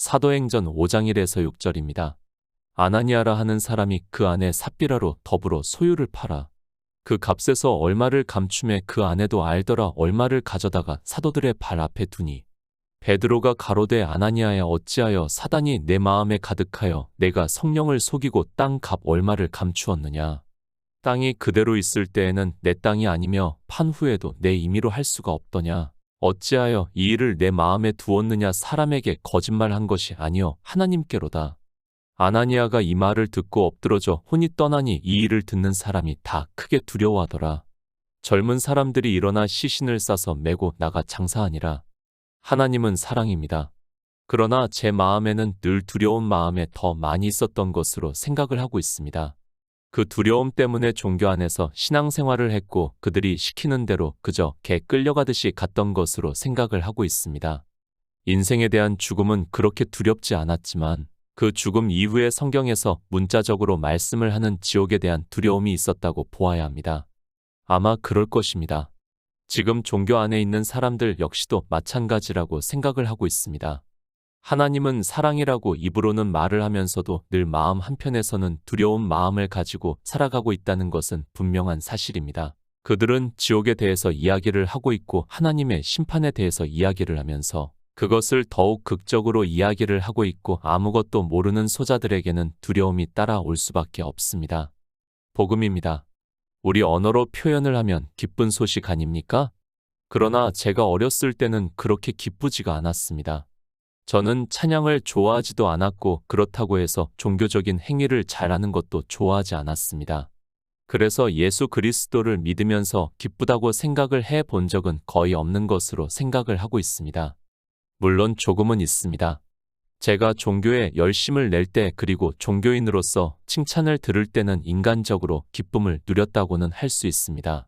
사도행전 5장 1에서 6절입니다. 아나니아라 하는 사람이 그 안에 삽비라로 더불어 소유를 팔아 그 값에서 얼마를 감춤해 그 아내도 알더라 얼마를 가져다가 사도들의 발 앞에 두니 베드로가 가로되 아나니아야 어찌하여 사단이 내 마음에 가득하여 내가 성령을 속이고 땅 값 얼마를 감추었느냐. 땅이 그대로 있을 때에는 내 땅이 아니며 판 후에도 내 임의로 할 수가 없더냐. 어찌하여 이 일을 내 마음에 두었느냐. 사람에게 거짓말한 것이 아니요 하나님께로다. 아나니아가 이 말을 듣고 엎드러져 혼이 떠나니 이 일을 듣는 사람이 다 크게 두려워하더라. 젊은 사람들이 일어나 시신을 싸서 메고 나가 장사하니라. 하나님은 사랑입니다. 그러나 제 마음에는 늘 두려운 마음에 더 많이 있었던 것으로 생각을 하고 있습니다. 그 두려움 때문에 종교 안에서 신앙생활을 했고 그들이 시키는 대로 그저 개 끌려가듯이 갔던 것으로 생각을 하고 있습니다. 인생에 대한 죽음은 그렇게 두렵지 않았지만 그 죽음 이후에 성경에서 문자적으로 말씀을 하는 지옥에 대한 두려움이 있었다고 보아야 합니다. 아마 그럴 것입니다. 지금 종교 안에 있는 사람들 역시도 마찬가지라고 생각을 하고 있습니다. 하나님은 사랑이라고 입으로는 말을 하면서도 늘 마음 한편에서는 두려운 마음을 가지고 살아가고 있다는 것은 분명한 사실입니다. 그들은 지옥에 대해서 이야기를 하고 있고 하나님의 심판에 대해서 이야기를 하면서 그것을 더욱 극적으로 이야기를 하고 있고 아무것도 모르는 소자들에게는 두려움이 따라올 수밖에 없습니다. 복음입니다. 우리 언어로 표현을 하면 기쁜 소식 아닙니까? 그러나 제가 어렸을 때는 그렇게 기쁘지가 않았습니다. 저는 찬양을 좋아하지도 않았고 그렇다고 해서 종교적인 행위를 잘하는 것도 좋아하지 않았습니다. 그래서 예수 그리스도를 믿으면서 기쁘다고 생각을 해 본 적은 거의 없는 것으로 생각을 하고 있습니다. 물론 조금은 있습니다. 제가 종교에 열심을 낼 때 그리고 종교인으로서 칭찬을 들을 때는 인간적으로 기쁨을 누렸다고는 할 수 있습니다.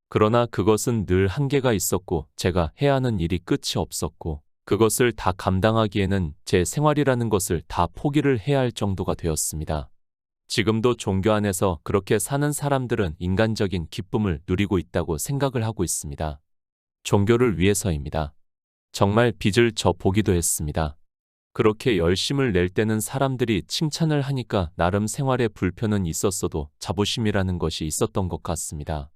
그러나 그것은 늘 한계가 있었고 제가 해야 하는 일이 끝이 없었고 그것을 다 감당하기에는 제 생활이라는 것을 다 포기를 해야 할 정도가 되었습니다. 지금도 종교 안에서 그렇게 사는 사람들은 인간적인 기쁨을 누리고 있다고 생각을 하고 있습니다. 종교를 위해서입니다. 정말 빚을 져 보기도 했습니다. 그렇게 열심을 낼 때는 사람들이 칭찬을 하니까 나름 생활에 불편은 있었어도 자부심이라는 것이 있었던 것 같습니다.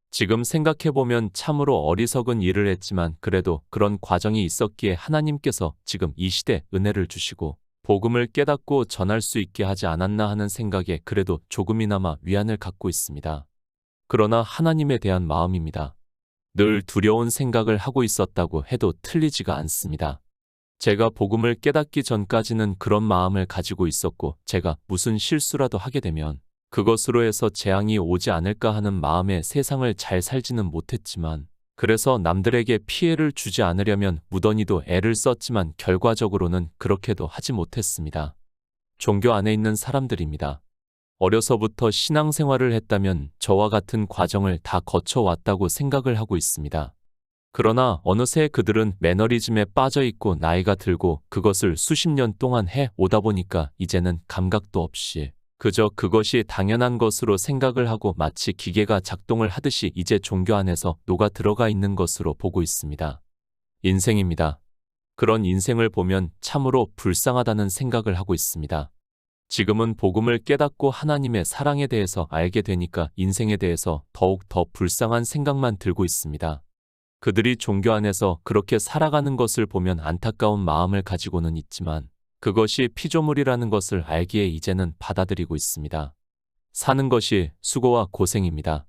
지금 생각해보면 참으로 어리석은 일을 했지만 그래도 그런 과정이 있었기에 하나님께서 지금 이 시대 은혜를 주시고 복음을 깨닫고 전할 수 있게 하지 않았나 하는 생각에 그래도 조금이나마 위안을 갖고 있습니다. 그러나 하나님에 대한 마음입니다. 늘 두려운 생각을 하고 있었다고 해도 틀리지가 않습니다. 제가 복음을 깨닫기 전까지는 그런 마음을 가지고 있었고 제가 무슨 실수라도 하게 되면 그것으로 해서 재앙이 오지 않을까 하는 마음에 세상을 잘 살지는 못했지만 그래서 남들에게 피해를 주지 않으려면 무던히도 애를 썼지만 결과적으로는 그렇게도 하지 못했습니다. 종교 안에 있는 사람들입니다. 어려서부터 신앙생활을 했다면 저와 같은 과정을 다 거쳐왔다고 생각을 하고 있습니다. 그러나 어느새 그들은 매너리즘에 빠져 있고 나이가 들고 그것을 수십 년 동안 해 오다 보니까 이제는 감각도 없이 그저 그것이 당연한 것으로 생각을 하고 마치 기계가 작동을 하듯이 이제 종교 안에서 녹아 들어가 있는 것으로 보고 있습니다. 인생입니다. 그런 인생을 보면 참으로 불쌍하다는 생각을 하고 있습니다. 지금은 복음을 깨닫고 하나님의 사랑에 대해서 알게 되니까 인생에 대해서 더욱 더 불쌍한 생각만 들고 있습니다. 그들이 종교 안에서 그렇게 살아가는 것을 보면 안타까운 마음을 가지고는 있지만 그것이 피조물이라는 것을 알기에 이제는 받아들이고 있습니다. 사는 것이 수고와 고생입니다.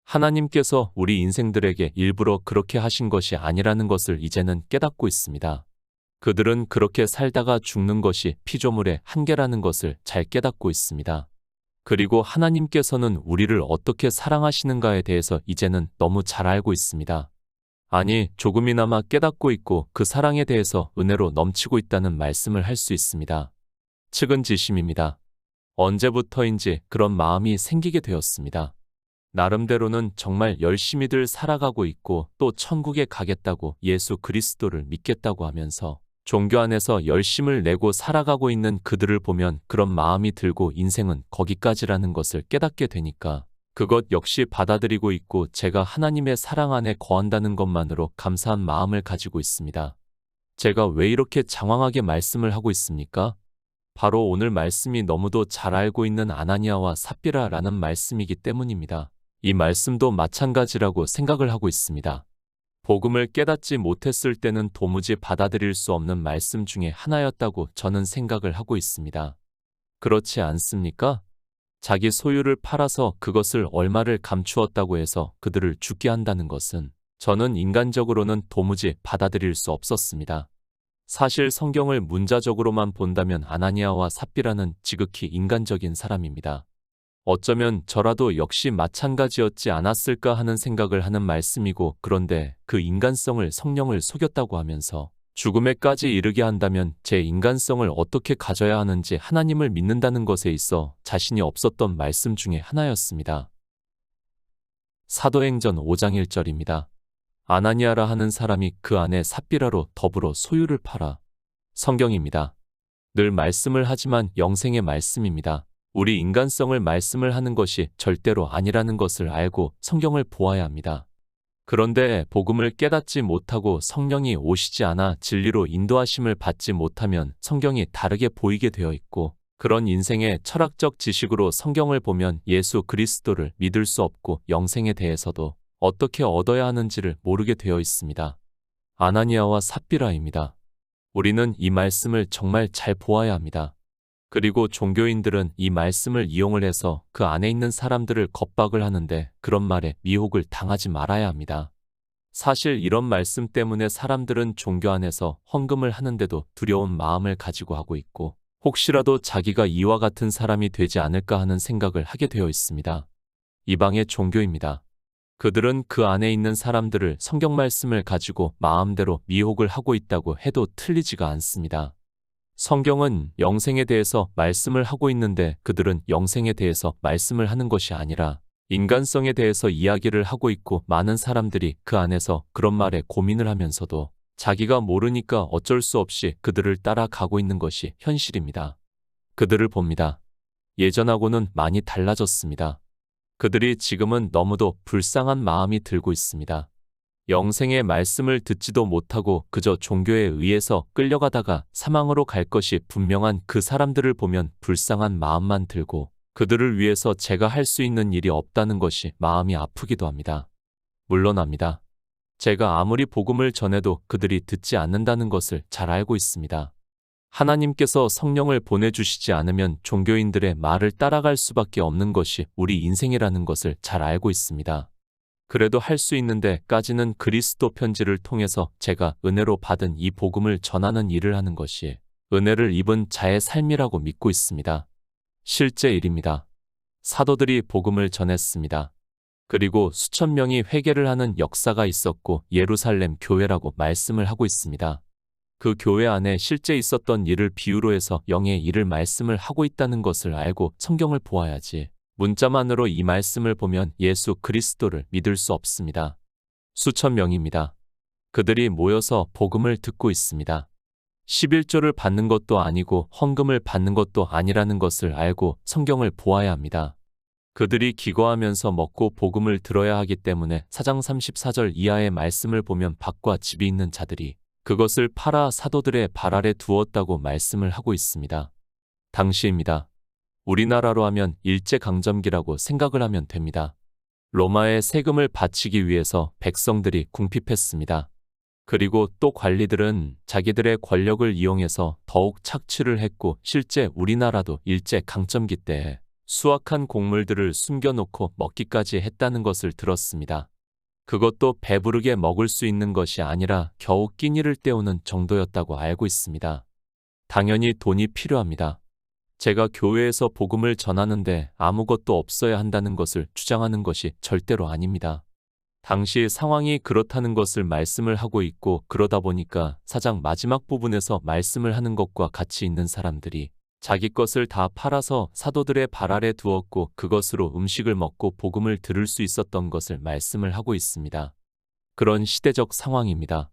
하나님께서 우리 인생들에게 일부러 그렇게 하신 것이 아니라는 것을 이제는 깨닫고 있습니다. 그들은 그렇게 살다가 죽는 것이 피조물의 한계라는 것을 잘 깨닫고 있습니다. 그리고 하나님께서는 우리를 어떻게 사랑하시는가에 대해서 이제는 너무 잘 알고 있습니다. 아니, 조금이나마 깨닫고 있고 그 사랑에 대해서 은혜로 넘치고 있다는 말씀을 할 수 있습니다. 측은지심입니다. 언제부터인지 그런 마음이 생기게 되었습니다. 나름대로는 정말 열심히들 살아가고 있고 또 천국에 가겠다고 예수 그리스도를 믿겠다고 하면서 종교 안에서 열심을 내고 살아가고 있는 그들을 보면 그런 마음이 들고 인생은 거기까지라는 것을 깨닫게 되니까 그것 역시 받아들이고 있고 제가 하나님의 사랑 안에 거한다는 것만으로 감사한 마음을 가지고 있습니다. 제가 왜 이렇게 장황하게 말씀을 하고 있습니까? 바로 오늘 말씀이 너무도 잘 알고 있는 아나니아와 삽비라라는 말씀이기 때문입니다. 이 말씀도 마찬가지라고 생각을 하고 있습니다. 복음을 깨닫지 못했을 때는 도무지 받아들일 수 없는 말씀 중에 하나였다고 저는 생각을 하고 있습니다. 그렇지 않습니까? 자기 소유를 팔아서 그것을 얼마를 감추었다고 해서 그들을 죽게 한다는 것은 저는 인간적으로는 도무지 받아들일 수 없었습니다. 사실 성경을 문자적으로만 본다면 아나니아와 삽비라는 지극히 인간적인 사람입니다. 어쩌면 저라도 역시 마찬가지였지 않았을까 하는 생각을 하는 말씀이고, 그런데 그 인간성을 성령을 속였다고 하면서 죽음에까지 이르게 한다면 제 인간성을 어떻게 가져야 하는지 하나님을 믿는다는 것에 있어 자신이 없었던 말씀 중에 하나였습니다. 사도행전 5장 1절입니다. 아나니아라 하는 사람이 그 안에 삽비라로 더불어 소유를 팔아. 성경입니다. 늘 말씀을 하지만 영생의 말씀입니다. 우리 인간성을 말씀을 하는 것이 절대로 아니라는 것을 알고 성경을 보아야 합니다. 그런데 복음을 깨닫지 못하고 성령이 오시지 않아 진리로 인도하심을 받지 못하면 성경이 다르게 보이게 되어 있고, 그런 인생의 철학적 지식으로 성경을 보면 예수 그리스도를 믿을 수 없고 영생에 대해서도 어떻게 얻어야 하는지를 모르게 되어 있습니다. 아나니아와 삽비라입니다. 우리는 이 말씀을 정말 잘 보아야 합니다. 그리고 종교인들은 이 말씀을 이용을 해서 그 안에 있는 사람들을 겁박을 하는데, 그런 말에 미혹을 당하지 말아야 합니다. 사실 이런 말씀 때문에 사람들은 종교 안에서 헌금을 하는데도 두려운 마음을 가지고 하고 있고, 혹시라도 자기가 이와 같은 사람이 되지 않을까 하는 생각을 하게 되어 있습니다. 이방의 종교입니다. 그들은 그 안에 있는 사람들을 성경 말씀을 가지고 마음대로 미혹을 하고 있다고 해도 틀리지가 않습니다. 성경은 영생에 대해서 말씀을 하고 있는데 그들은 영생에 대해서 말씀을 하는 것이 아니라 인간성에 대해서 이야기를 하고 있고, 많은 사람들이 그 안에서 그런 말에 고민을 하면서도 자기가 모르니까 어쩔 수 없이 그들을 따라가고 있는 것이 현실입니다. 그들을 봅니다. 예전하고는 많이 달라졌습니다. 그들이 지금은 너무도 불쌍한 마음이 들고 있습니다. 영생의 말씀을 듣지도 못하고 그저 종교에 의해서 끌려가다가 사망으로 갈 것이 분명한 그 사람들을 보면 불쌍한 마음만 들고, 그들을 위해서 제가 할 수 있는 일이 없다는 것이 마음이 아프기도 합니다. 물론합니다. 제가 아무리 복음을 전해도 그들이 듣지 않는다는 것을 잘 알고 있습니다. 하나님께서 성령을 보내주시지 않으면 종교인들의 말을 따라갈 수밖에 없는 것이 우리 인생이라는 것을 잘 알고 있습니다. 그래도 할 수 있는 데까지는 그리스도 편지를 통해서 제가 은혜로 받은 이 복음을 전하는 일을 하는 것이 은혜를 입은 자의 삶이라고 믿고 있습니다. 실제 일입니다. 사도들이 복음을 전했습니다. 그리고 수천 명이 회개를 하는 역사가 있었고, 예루살렘 교회라고 말씀을 하고 있습니다. 그 교회 안에 실제 있었던 일을 비유로 해서 영의 일을 말씀을 하고 있다는 것을 알고 성경을 보아야지, 문자만으로 이 말씀을 보면 예수 그리스도를 믿을 수 없습니다. 수천 명입니다. 그들이 모여서 복음을 듣고 있습니다. 11조를 받는 것도 아니고 헌금을 받는 것도 아니라는 것을 알고 성경을 보아야 합니다. 그들이 기거하면서 먹고 복음을 들어야 하기 때문에 4장 34절 이하의 말씀을 보면 밭과 집이 있는 자들이 그것을 팔아 사도들의 발 아래 두었다고 말씀을 하고 있습니다. 당시입니다. 우리나라로 하면 일제강점기라고 생각을 하면 됩니다. 로마에 세금을 바치기 위해서 백성들이 궁핍했습니다. 그리고 또 관리들은 자기들의 권력을 이용해서 더욱 착취를 했고, 실제 우리나라도 일제강점기 때에 수확한 곡물들을 숨겨놓고 먹기까지 했다는 것을 들었습니다. 그것도 배부르게 먹을 수 있는 것이 아니라 겨우 끼니를 때우는 정도였다고 알고 있습니다. 당연히 돈이 필요합니다. 제가 교회에서 복음을 전하는데 아무것도 없어야 한다는 것을 주장하는 것이 절대로 아닙니다. 당시 상황이 그렇다는 것을 말씀을 하고 있고, 그러다 보니까 4장 마지막 부분에서 말씀을 하는 것과 같이 있는 사람들이 자기 것을 다 팔아서 사도들의 발 아래 두었고, 그것으로 음식을 먹고 복음을 들을 수 있었던 것을 말씀을 하고 있습니다. 그런 시대적 상황입니다.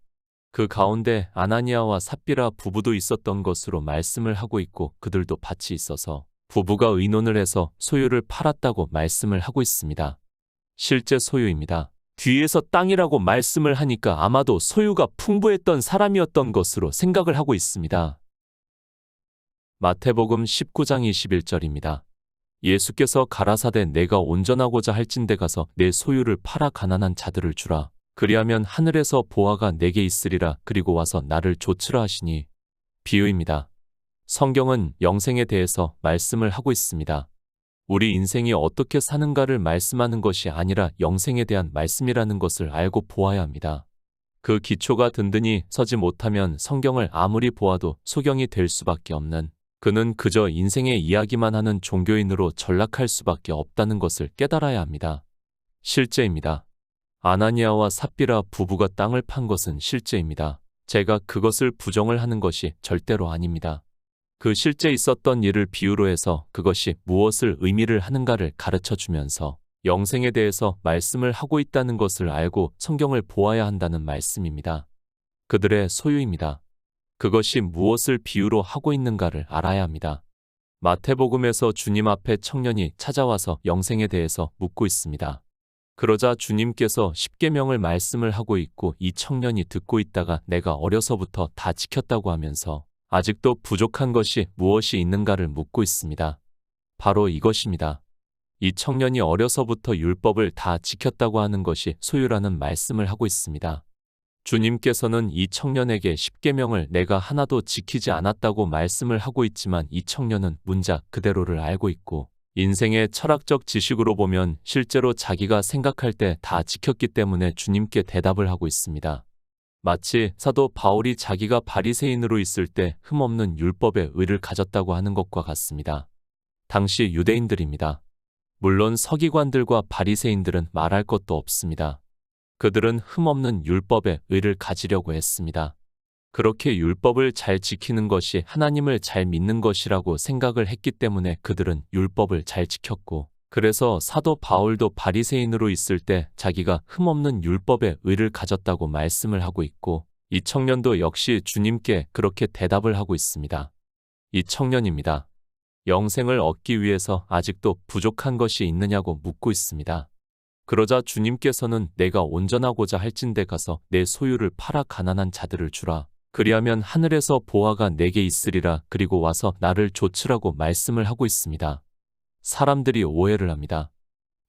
그 가운데 아나니아와 삽비라 부부도 있었던 것으로 말씀을 하고 있고, 그들도 밭이 있어서 부부가 의논을 해서 소유를 팔았다고 말씀을 하고 있습니다. 실제 소유입니다. 뒤에서 땅이라고 말씀을 하니까 아마도 소유가 풍부했던 사람이었던 것으로 생각을 하고 있습니다. 마태복음 19장 21절입니다. 예수께서 가라사대 내가 온전하고자 할진대 가서 내 소유를 팔아 가난한 자들을 주라. 그리하면 하늘에서 보화가 내게 있으리라. 그리고 와서 나를 좇으라 하시니. 비유입니다. 성경은 영생에 대해서 말씀을 하고 있습니다. 우리 인생이 어떻게 사는가를 말씀하는 것이 아니라 영생에 대한 말씀이라는 것을 알고 보아야 합니다. 그 기초가 든든히 서지 못하면 성경을 아무리 보아도 소경이 될 수밖에 없는, 그는 그저 인생의 이야기만 하는 종교인으로 전락할 수밖에 없다는 것을 깨달아야 합니다. 실제입니다. 아나니아와 삽비라 부부가 땅을 판 것은 실제입니다. 제가 그것을 부정을 하는 것이 절대로 아닙니다. 그 실제 있었던 일을 비유로 해서 그것이 무엇을 의미를 하는가를 가르쳐 주면서 영생에 대해서 말씀을 하고 있다는 것을 알고 성경을 보아야 한다는 말씀입니다. 그들의 소유입니다. 그것이 무엇을 비유로 하고 있는가를 알아야 합니다. 마태복음에서 주님 앞에 청년이 찾아와서 영생에 대해서 묻고 있습니다. 그러자 주님께서 십계명을 말씀을 하고 있고 이 청년이 듣고 있다가 내가 어려서부터 다 지켰다고 하면서 아직도 부족한 것이 무엇이 있는가를 묻고 있습니다. 바로 이것입니다. 이 청년이 어려서부터 율법을 다 지켰다고 하는 것이 소유라는 말씀을 하고 있습니다. 주님께서는 이 청년에게 십계명을 내가 하나도 지키지 않았다고 말씀을 하고 있지만 이 청년은 문자 그대로를 알고 있고 인생의 철학적 지식으로 보면 실제로 자기가 생각할 때 다 지켰기 때문에 주님께 대답을 하고 있습니다. 마치 사도 바울이 자기가 바리새인으로 있을 때 흠없는 율법의 의를 가졌다고 하는 것과 같습니다. 당시 유대인들입니다. 물론 서기관들과 바리새인들은 말할 것도 없습니다. 그들은 흠없는 율법의 의를 가지려고 했습니다. 그렇게 율법을 잘 지키는 것이 하나님을 잘 믿는 것이라고 생각을 했기 때문에 그들은 율법을 잘 지켰고, 그래서 사도 바울도 바리새인으로 있을 때 자기가 흠없는 율법의 의를 가졌다고 말씀을 하고 있고, 이 청년도 역시 주님께 그렇게 대답을 하고 있습니다. 이 청년입니다. 영생을 얻기 위해서 아직도 부족한 것이 있느냐고 묻고 있습니다. 그러자 주님께서는 내가 온전하고자 할진대 가서 내 소유를 팔아 가난한 자들을 주라. 그리하면 하늘에서 보화가 내게 있으리라. 그리고 와서 나를 좇으라고 말씀을 하고 있습니다. 사람들이 오해를 합니다.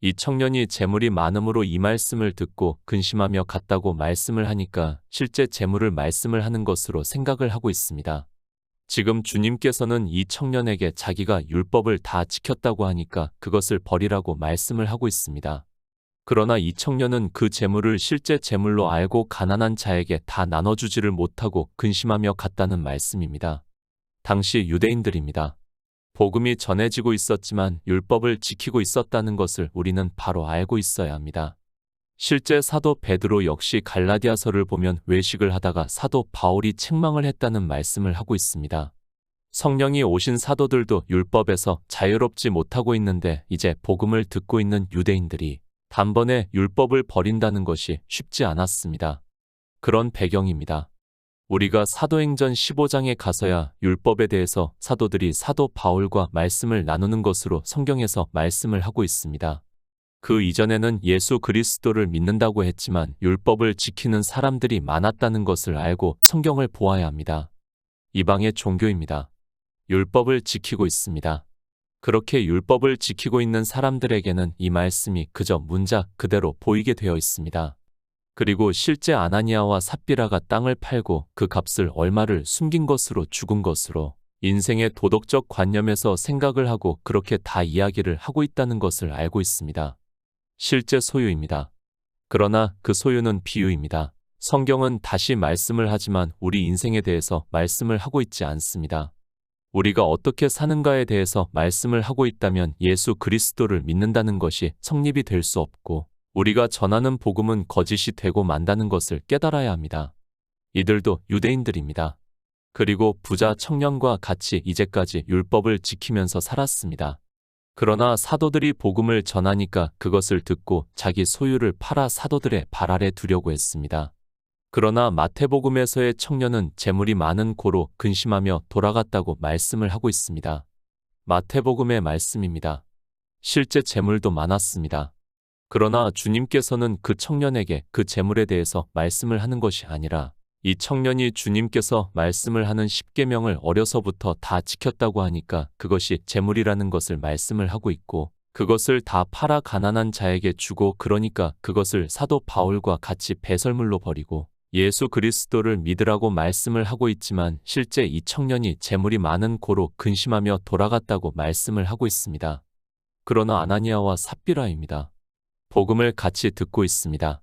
이 청년이 재물이 많음으로 이 말씀을 듣고 근심하며 갔다고 말씀을 하니까 실제 재물을 말씀을 하는 것으로 생각을 하고 있습니다. 지금 주님께서는 이 청년에게 자기가 율법을 다 지켰다고 하니까 그것을 버리라고 말씀을 하고 있습니다. 그러나 이 청년은 그 재물을 실제 재물로 알고 가난한 자에게 다 나눠주지를 못하고 근심하며 갔다는 말씀입니다. 당시 유대인들입니다. 복음이 전해지고 있었지만 율법을 지키고 있었다는 것을 우리는 바로 알고 있어야 합니다. 실제 사도 베드로 역시 갈라디아서를 보면 외식을 하다가 사도 바울이 책망을 했다는 말씀을 하고 있습니다. 성령이 오신 사도들도 율법에서 자유롭지 못하고 있는데 이제 복음을 듣고 있는 유대인들이 단번에 율법을 버린다는 것이 쉽지 않았습니다. 그런 배경입니다. 우리가 사도행전 15장에 가서야 율법에 대해서 사도들이 사도 바울과 말씀을 나누는 것으로 성경에서 말씀을 하고 있습니다. 그 이전에는 예수 그리스도를 믿는다고 했지만 율법을 지키는 사람들이 많았다는 것을 알고 성경을 보아야 합니다. 이방의 종교입니다. 율법을 지키고 있습니다. 그렇게 율법을 지키고 있는 사람들에게는 이 말씀이 그저 문자 그대로 보이게 되어 있습니다. 그리고 실제 아나니아와 삽비라가 땅을 팔고 그 값을 얼마를 숨긴 것으로 죽은 것으로 인생의 도덕적 관념에서 생각을 하고 그렇게 다 이야기를 하고 있다는 것을 알고 있습니다. 실제 소유입니다. 그러나 그 소유는 비유입니다. 성경은 다시 말씀을 하지만 우리 인생에 대해서 말씀을 하고 있지 않습니다. 우리가 어떻게 사는가에 대해서 말씀을 하고 있다면 예수 그리스도를 믿는다는 것이 성립이 될 수 없고 우리가 전하는 복음은 거짓이 되고 만다는 것을 깨달아야 합니다. 이들도 유대인들입니다. 그리고 부자 청년과 같이 이제까지 율법을 지키면서 살았습니다. 그러나 사도들이 복음을 전하니까 그것을 듣고 자기 소유를 팔아 사도들의 발 아래 두려고 했습니다. 그러나 마태복음에서의 청년은 재물이 많은 고로 근심하며 돌아갔다고 말씀을 하고 있습니다. 마태복음의 말씀입니다. 실제 재물도 많았습니다. 그러나 주님께서는 그 청년에게 그 재물에 대해서 말씀을 하는 것이 아니라 이 청년이 주님께서 말씀을 하는 십계명을 어려서부터 다 지켰다고 하니까 그것이 재물이라는 것을 말씀을 하고 있고 그것을 다 팔아 가난한 자에게 주고 그러니까 그것을 사도 바울과 같이 배설물로 버리고 예수 그리스도를 믿으라고 말씀을 하고 있지만 실제 이 청년이 재물이 많은 고로 근심하며 돌아갔다고 말씀을 하고 있습니다. 그러나 아나니아와 삽비라입니다. 복음을 같이 듣고 있습니다.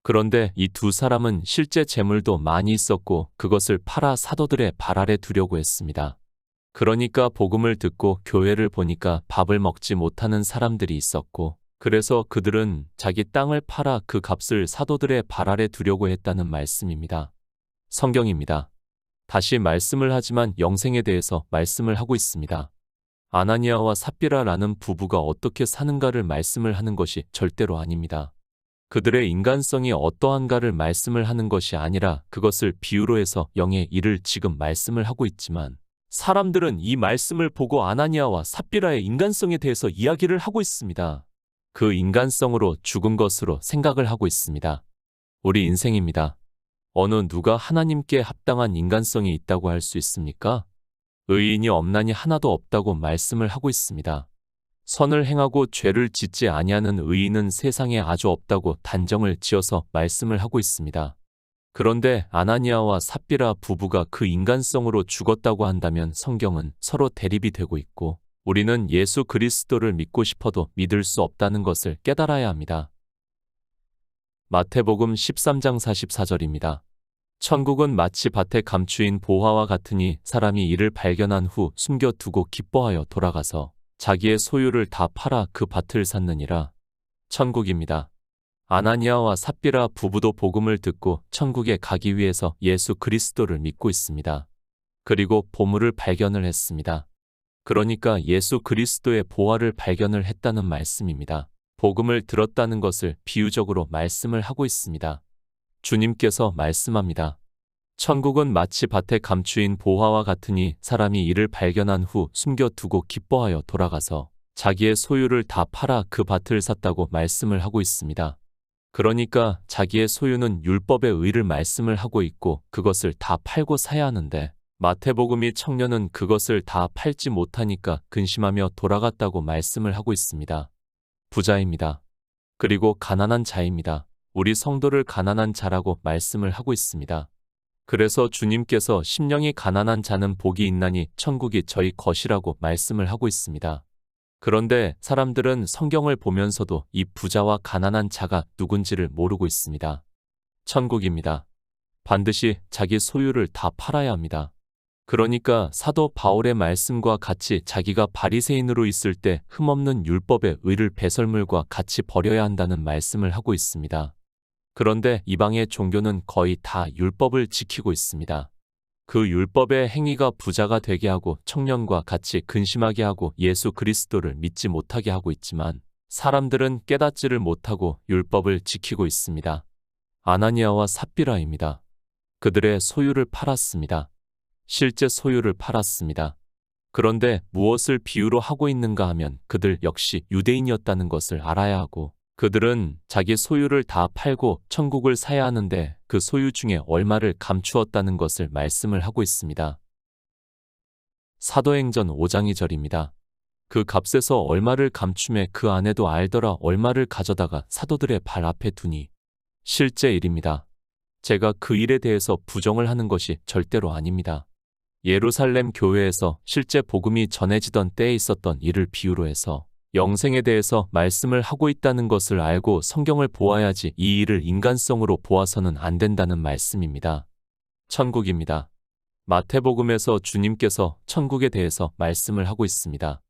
그런데 이 두 사람은 실제 재물도 많이 있었고 그것을 팔아 사도들의 발 아래 두려고 했습니다. 그러니까 복음을 듣고 교회를 보니까 밥을 먹지 못하는 사람들이 있었고 그래서 그들은 자기 땅을 팔아 그 값을 사도들의 발 아래 두려고 했다는 말씀입니다. 성경입니다. 다시 말씀을 하지만 영생에 대해서 말씀을 하고 있습니다. 아나니아와 삽비라라는 부부가 어떻게 사는가를 말씀을 하는 것이 절대로 아닙니다. 그들의 인간성이 어떠한가를 말씀을 하는 것이 아니라 그것을 비유로 해서 영의 일을 지금 말씀을 하고 있지만 사람들은 이 말씀을 보고 아나니아와 삽비라의 인간성에 대해서 이야기를 하고 있습니다. 그 인간성으로 죽은 것으로 생각을 하고 있습니다. 우리 인생입니다. 어느 누가 하나님께 합당한 인간성이 있다고 할 수 있습니까? 의인이 없나니 하나도 없다고 말씀을 하고 있습니다. 선을 행하고 죄를 짓지 아니하는 의인은 세상에 아주 없다고 단정을 지어서 말씀을 하고 있습니다. 그런데 아나니아와 삽비라 부부가 그 인간성으로 죽었다고 한다면 성경은 서로 대립이 되고 있고 우리는 예수 그리스도를 믿고 싶어도 믿을 수 없다는 것을 깨달아야 합니다. 마태복음 13장 44절입니다. 천국은 마치 밭에 감추인 보화와 같으니 사람이 이를 발견한 후 숨겨두고 기뻐하여 돌아가서 자기의 소유를 다 팔아 그 밭을 샀느니라. 천국입니다. 아나니아와 삽비라 부부도 복음을 듣고 천국에 가기 위해서 예수 그리스도를 믿고 있습니다. 그리고 보물을 발견을 했습니다. 그러니까 예수 그리스도의 보화를 발견을 했다는 말씀입니다. 복음을 들었다는 것을 비유적으로 말씀을 하고 있습니다. 주님께서 말씀합니다. 천국은 마치 밭에 감추인 보화와 같으니 사람이 이를 발견한 후 숨겨두고 기뻐하여 돌아가서 자기의 소유를 다 팔아 그 밭을 샀다고 말씀을 하고 있습니다. 그러니까 자기의 소유는 율법의 의를 말씀을 하고 있고 그것을 다 팔고 사야 하는데 마태복음이 청년은 그것을 다 팔지 못하니까 근심하며 돌아갔다고 말씀을 하고 있습니다. 부자입니다. 그리고 가난한 자입니다. 우리 성도를 가난한 자라고 말씀을 하고 있습니다. 그래서 주님께서 심령이 가난한 자는 복이 있나니 천국이 저희 것이라고 말씀을 하고 있습니다. 그런데 사람들은 성경을 보면서도 이 부자와 가난한 자가 누군지를 모르고 있습니다. 천국입니다. 반드시 자기 소유를 다 팔아야 합니다. 그러니까 사도 바울의 말씀과 같이 자기가 바리새인으로 있을 때 흠없는 율법의 의를 배설물과 같이 버려야 한다는 말씀을 하고 있습니다. 그런데 이방의 종교는 거의 다 율법을 지키고 있습니다. 그 율법의 행위가 부자가 되게 하고 청년과 같이 근심하게 하고 예수 그리스도를 믿지 못하게 하고 있지만 사람들은 깨닫지를 못하고 율법을 지키고 있습니다. 아나니아와 삽비라입니다. 그들의 소유를 팔았습니다. 실제 소유를 팔았습니다. 그런데 무엇을 비유로 하고 있는가 하면 그들 역시 유대인이었다는 것을 알아야 하고 그들은 자기 소유를 다 팔고 천국을 사야 하는데 그 소유 중에 얼마를 감추었다는 것을 말씀을 하고 있습니다. 사도행전 5장 2절입니다. 그 값에서 얼마를 감춤해 그 아내도 알더라 얼마를 가져다가 사도들의 발 앞에 두니. 실제 일입니다. 제가 그 일에 대해서 부정을 하는 것이 절대로 아닙니다. 예루살렘 교회에서 실제 복음이 전해지던 때에 있었던 일을 비유로 해서 영생에 대해서 말씀을 하고 있다는 것을 알고 성경을 보아야지 이 일을 인간성으로 보아서는 안 된다는 말씀입니다. 천국입니다. 마태복음에서 주님께서 천국에 대해서 말씀을 하고 있습니다.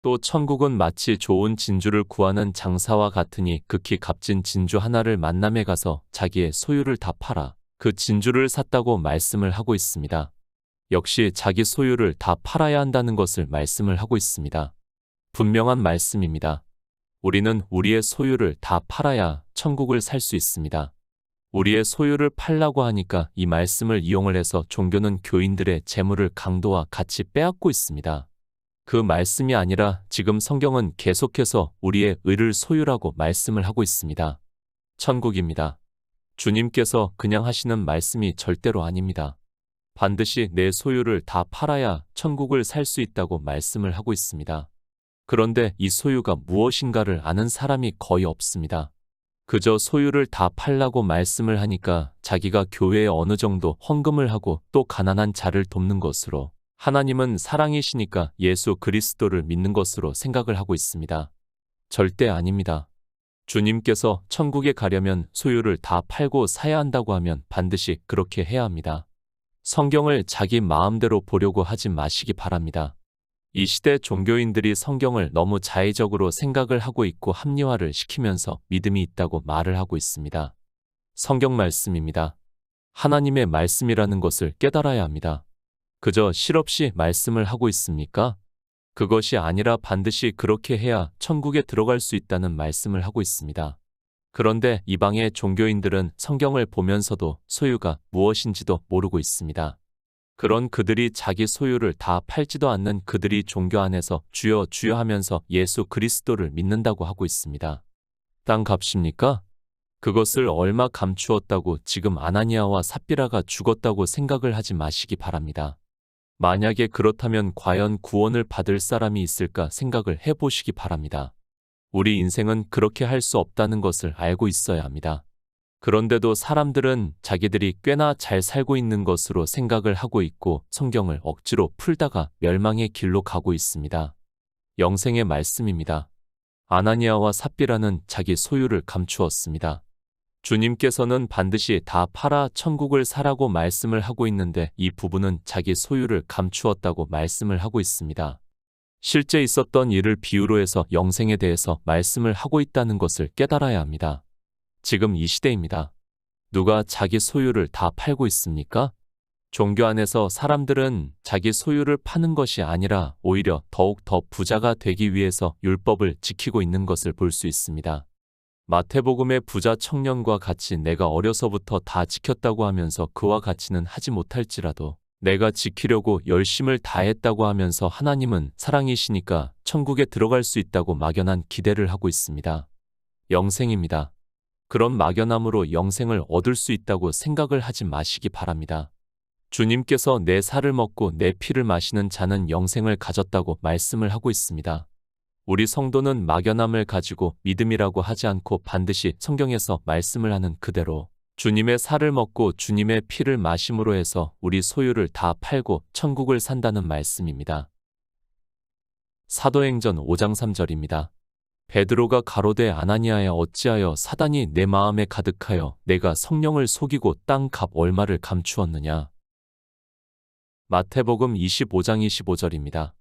또 천국은 마치 좋은 진주를 구하는 장사와 같으니 극히 값진 진주 하나를 만남에 가서 자기의 소유를 다 팔아 그 진주를 샀다고 말씀을 하고 있습니다. 역시 자기 소유를 다 팔아야 한다는 것을 말씀을 하고 있습니다. 분명한 말씀입니다. 우리는 우리의 소유를 다 팔아야 천국을 살 수 있습니다. 우리의 소유를 팔라고 하니까 이 말씀을 이용을 해서 종교는 교인들의 재물을 강도와 같이 빼앗고 있습니다. 그 말씀이 아니라 지금 성경은 계속해서 우리의 의를 소유라고 말씀을 하고 있습니다. 천국입니다. 주님께서 그냥 하시는 말씀이 절대로 아닙니다. 반드시 내 소유를 다 팔아야 천국을 살 수 있다고 말씀을 하고 있습니다. 그런데 이 소유가 무엇인가를 아는 사람이 거의 없습니다. 그저 소유를 다 팔라고 말씀을 하니까 자기가 교회에 어느 정도 헌금을 하고 또 가난한 자를 돕는 것으로, 하나님은 사랑이시니까 예수 그리스도를 믿는 것으로 생각을 하고 있습니다. 절대 아닙니다. 주님께서 천국에 가려면 소유를 다 팔고 사야 한다고 하면 반드시 그렇게 해야 합니다. 성경을 자기 마음대로 보려고 하지 마시기 바랍니다. 이 시대 종교인들이 성경을 너무 자의적으로 생각을 하고 있고 합리화를 시키면서 믿음이 있다고 말을 하고 있습니다. 성경 말씀입니다. 하나님의 말씀이라는 것을 깨달아야 합니다. 그저 실없이 말씀을 하고 있습니까? 그것이 아니라 반드시 그렇게 해야 천국에 들어갈 수 있다는 말씀을 하고 있습니다. 그런데 이방의 종교인들은 성경을 보면서도 소유가 무엇인지도 모르고 있습니다. 그런 그들이 자기 소유를 다 팔지도 않는 그들이 종교 안에서 주여 주여 하면서 예수 그리스도를 믿는다고 하고 있습니다. 땅 값입니까? 그것을 얼마 감추었다고 지금 아나니아와 삽비라가 죽었다고 생각을 하지 마시기 바랍니다. 만약에 그렇다면 과연 구원을 받을 사람이 있을까 생각을 해보시기 바랍니다. 우리 인생은 그렇게 할 수 없다는 것을 알고 있어야 합니다. 그런데도 사람들은 자기들이 꽤나 잘 살고 있는 것으로 생각을 하고 있고 성경을 억지로 풀다가 멸망의 길로 가고 있습니다. 영생의 말씀입니다. 아나니아와 삽비라는 자기 소유를 감추었습니다. 주님께서는 반드시 다 팔아 천국을 사라고 말씀을 하고 있는데 이 부부는 자기 소유를 감추었다고 말씀을 하고 있습니다. 실제 있었던 일을 비유로 해서 영생에 대해서 말씀을 하고 있다는 것을 깨달아야 합니다. 지금 이 시대입니다. 누가 자기 소유를 다 팔고 있습니까? 종교 안에서 사람들은 자기 소유를 파는 것이 아니라 오히려 더욱 더 부자가 되기 위해서 율법을 지키고 있는 것을 볼 수 있습니다. 마태복음의 부자 청년과 같이 내가 어려서부터 다 지켰다고 하면서 그와 같이는 하지 못할지라도 내가 지키려고 열심을 다했다고 하면서 하나님은 사랑이시니까 천국에 들어갈 수 있다고 막연한 기대를 하고 있습니다. 영생입니다. 그런 막연함으로 영생을 얻을 수 있다고 생각을 하지 마시기 바랍니다. 주님께서 내 살을 먹고 내 피를 마시는 자는 영생을 가졌다고 말씀을 하고 있습니다. 우리 성도는 막연함을 가지고 믿음이라고 하지 않고 반드시 성경에서 말씀을 하는 그대로 주님의 살을 먹고 주님의 피를 마심으로 해서 우리 소유를 다 팔고 천국을 산다는 말씀입니다. 사도행전 5장 3절입니다. 베드로가 가로되 아나니아야 어찌하여 사단이 내 마음에 가득하여 내가 성령을 속이고 땅 값 얼마를 감추었느냐. 마태복음 25장 25절입니다.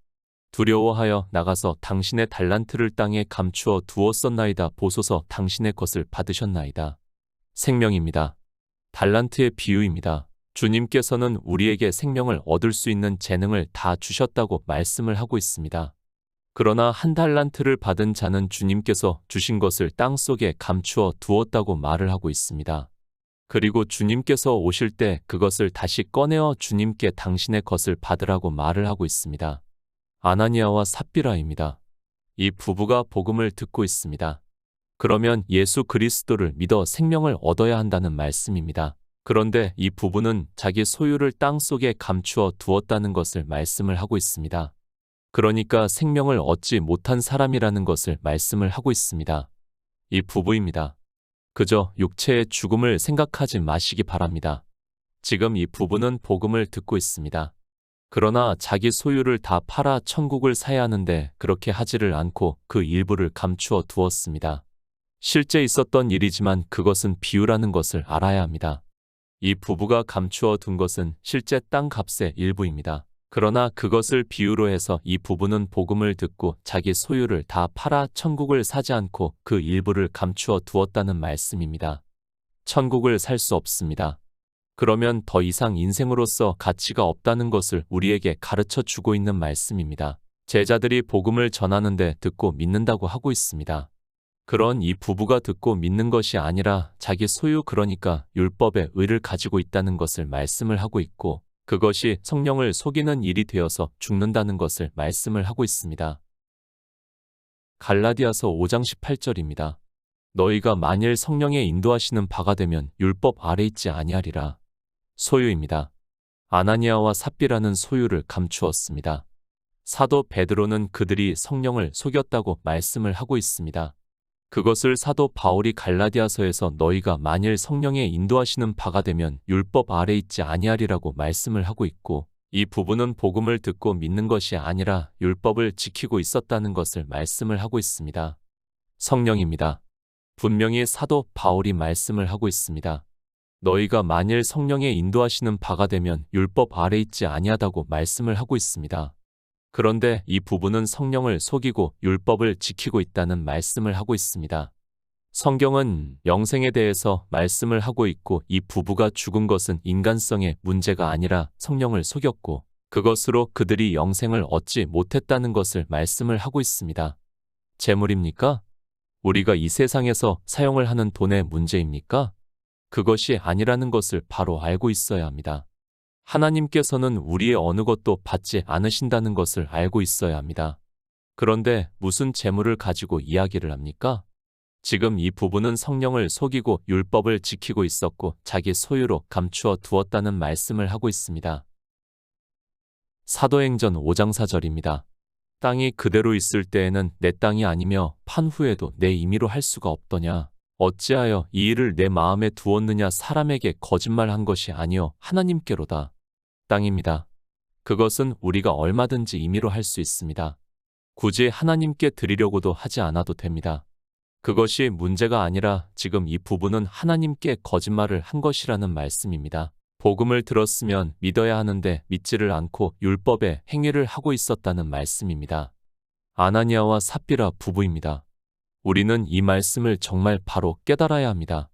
두려워하여 나가서 당신의 달란트를 땅에 감추어 두었었나이다 보소서 당신의 것을 받으셨나이다. 생명입니다. 달란트의 비유입니다. 주님께서는 우리에게 생명을 얻을 수 있는 재능을 다 주셨다고 말씀을 하고 있습니다. 그러나 한 달란트를 받은 자는 주님께서 주신 것을 땅속에 감추어 두었다고 말을 하고 있습니다. 그리고 주님께서 오실 때 그것을 다시 꺼내어 주님께 당신의 것을 받으라고 말을 하고 있습니다. 아나니아와 삽비라입니다. 이 부부가 복음을 듣고 있습니다. 그러면 예수 그리스도를 믿어 생명을 얻어야 한다는 말씀입니다. 그런데 이 부부는 자기 소유를 땅속에 감추어 두었다는 것을 말씀을 하고 있습니다. 그러니까 생명을 얻지 못한 사람이라는 것을 말씀을 하고 있습니다. 이 부부입니다. 그저 육체의 죽음을 생각하지 마시기 바랍니다. 지금 이 부부는 복음을 듣고 있습니다. 그러나 자기 소유를 다 팔아 천국을 사야 하는데 그렇게 하지를 않고 그 일부를 감추어 두었습니다. 실제 있었던 일이지만 그것은 비유라는 것을 알아야 합니다. 이 부부가 감추어 둔 것은 실제 땅 값의 일부입니다. 그러나 그것을 비유로 해서 이 부부는 복음을 듣고 자기 소유를 다 팔아 천국을 사지 않고 그 일부를 감추어 두었다는 말씀입니다. 천국을 살 수 없습니다. 그러면 더 이상 인생으로서 가치가 없다는 것을 우리에게 가르쳐 주고 있는 말씀입니다. 제자들이 복음을 전하는데 듣고 믿는다고 하고 있습니다. 그런 이 부부가 듣고 믿는 것이 아니라 자기 소유 그러니까 율법의 의를 가지고 있다는 것을 말씀을 하고 있고 그것이 성령을 속이는 일이 되어서 죽는다는 것을 말씀을 하고 있습니다. 갈라디아서 5장 18절입니다. 너희가 만일 성령의 인도하시는 바가 되면 율법 아래 있지 아니하리라. 소유입니다. 아나니아와 삽비라는 소유를 감추었습니다. 사도 베드로는 그들이 성령을 속였다고 말씀을 하고 있습니다. 그것을 사도 바울이 갈라디아서에서 너희가 만일 성령의 인도하시는 바가 되면 율법 아래 있지 아니하리라고 말씀을 하고 있고, 이 부분은 복음을 듣고 믿는 것이 아니라 율법을 지키고 있었다는 것을 말씀을 하고 있습니다. 성령입니다. 분명히 사도 바울이 말씀을 하고 있습니다. 너희가 만일 성령의 인도하시는 바가 되면 율법 아래 있지 아니하다고 말씀을 하고 있습니다. 그런데 이 부분은 성령을 속이고 율법을 지키고 있다는 말씀을 하고 있습니다. 성경은 영생에 대해서 말씀을 하고 있고, 이 부부가 죽은 것은 인간성의 문제가 아니라 성령을 속였고 그것으로 그들이 영생을 얻지 못했다는 것을 말씀을 하고 있습니다. 재물입니까? 우리가 이 세상에서 사용을 하는 돈의 문제입니까? 그것이 아니라는 것을 바로 알고 있어야 합니다. 하나님께서는 우리의 어느 것도 받지 않으신다는 것을 알고 있어야 합니다. 그런데 무슨 재물을 가지고 이야기를 합니까? 지금 이 부부는 성령을 속이고 율법을 지키고 있었고 자기 소유로 감추어 두었다는 말씀을 하고 있습니다. 사도행전 5장 4절입니다. 땅이 그대로 있을 때에는 내 땅이 아니며 판 후에도 내 임의로 할 수가 없더냐. 어찌하여 이 일을 내 마음에 두었느냐. 사람에게 거짓말한 것이 아니요 하나님께로다. 땅입니다. 그것은 우리가 얼마든지 임의로 할 수 있습니다. 굳이 하나님께 드리려고도 하지 않아도 됩니다. 그것이 문제가 아니라 지금 이 부부는 하나님께 거짓말을 한 것이라는 말씀입니다. 복음을 들었으면 믿어야 하는데 믿지를 않고 율법의 행위를 하고 있었다는 말씀입니다. 아나니아와 삽비라 부부입니다. 우리는 이 말씀을 정말 바로 깨달아야 합니다.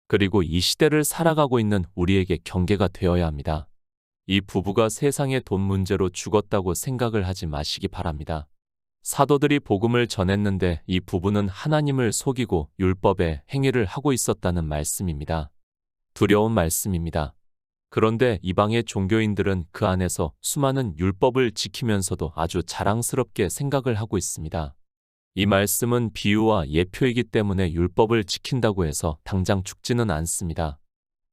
그리고 이 시대를 살아가고 있는 우리에게 경계가 되어야 합니다. 이 부부가 세상의 돈 문제로 죽었다고 생각을 하지 마시기 바랍니다. 사도들이 복음을 전했는데 이 부부는 하나님을 속이고 율법의 행위를 하고 있었다는 말씀입니다. 두려운 말씀입니다. 그런데 이방의 종교인들은 그 안에서 수많은 율법을 지키면서도 아주 자랑스럽게 생각을 하고 있습니다. 이 말씀은 비유와 예표이기 때문에 율법을 지킨다고 해서 당장 죽지는 않습니다.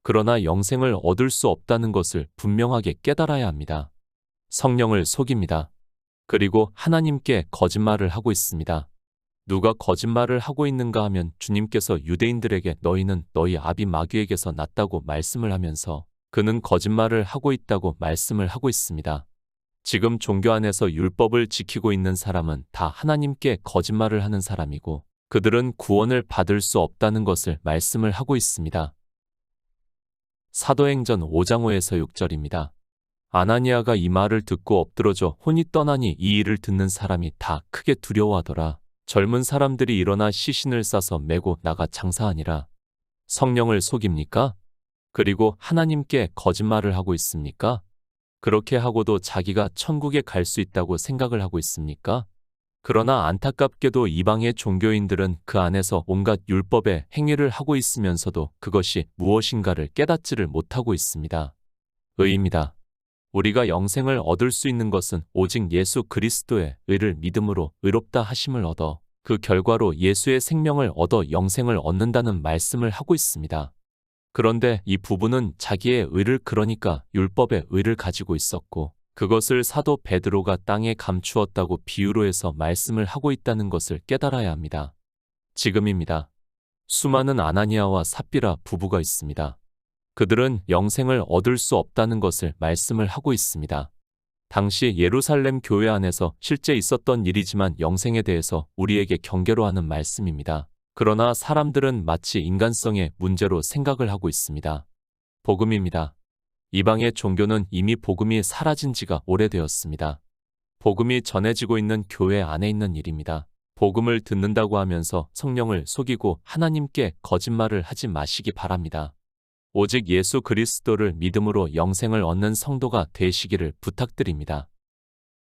그러나 영생을 얻을 수 없다는 것을 분명하게 깨달아야 합니다. 성령을 속입니다. 그리고 하나님께 거짓말을 하고 있습니다. 누가 거짓말을 하고 있는가 하면 주님께서 유대인들에게 너희는 너희 아비 마귀에게서 났다고 말씀을 하면서 그는 거짓말을 하고 있다고 말씀을 하고 있습니다. 지금 종교 안에서 율법을 지키고 있는 사람은 다 하나님께 거짓말을 하는 사람이고 그들은 구원을 받을 수 없다는 것을 말씀을 하고 있습니다. 사도행전 5장 5에서 6절입니다. 아나니아가 이 말을 듣고 엎드러져 혼이 떠나니 이 일을 듣는 사람이 다 크게 두려워하더라. 젊은 사람들이 일어나 시신을 싸서 메고 나가 장사하니라. 성령을 속입니까? 그리고 하나님께 거짓말을 하고 있습니까? 그렇게 하고도 자기가 천국에 갈 수 있다고 생각을 하고 있습니까? 그러나 안타깝게도 이방의 종교인들은 그 안에서 온갖 율법의 행위를 하고 있으면서도 그것이 무엇인가를 깨닫지를 못하고 있습니다. 의입니다. 우리가 영생을 얻을 수 있는 것은 오직 예수 그리스도의 의를 믿음으로 의롭다 하심을 얻어 그 결과로 예수의 생명을 얻어 영생을 얻는다는 말씀을 하고 있습니다. 그런데 이 부부는 자기의 의를, 그러니까 율법의 의를 가지고 있었고 그것을 사도 베드로가 땅에 감추었다고 비유로 해서 말씀을 하고 있다는 것을 깨달아야 합니다. 지금입니다. 수많은 아나니아와 삽비라 부부가 있습니다. 그들은 영생을 얻을 수 없다는 것을 말씀을 하고 있습니다. 당시 예루살렘 교회 안에서 실제 있었던 일이지만 영생에 대해서 우리에게 경계로 하는 말씀입니다. 그러나 사람들은 마치 인간성의 문제로 생각을 하고 있습니다. 복음입니다. 이방의 종교는 이미 복음이 사라진 지가 오래되었습니다. 복음이 전해지고 있는 교회 안에 있는 일입니다. 복음을 듣는다고 하면서 성령을 속이고 하나님께 거짓말을 하지 마시기 바랍니다. 오직 예수 그리스도를 믿음으로 영생을 얻는 성도가 되시기를 부탁드립니다.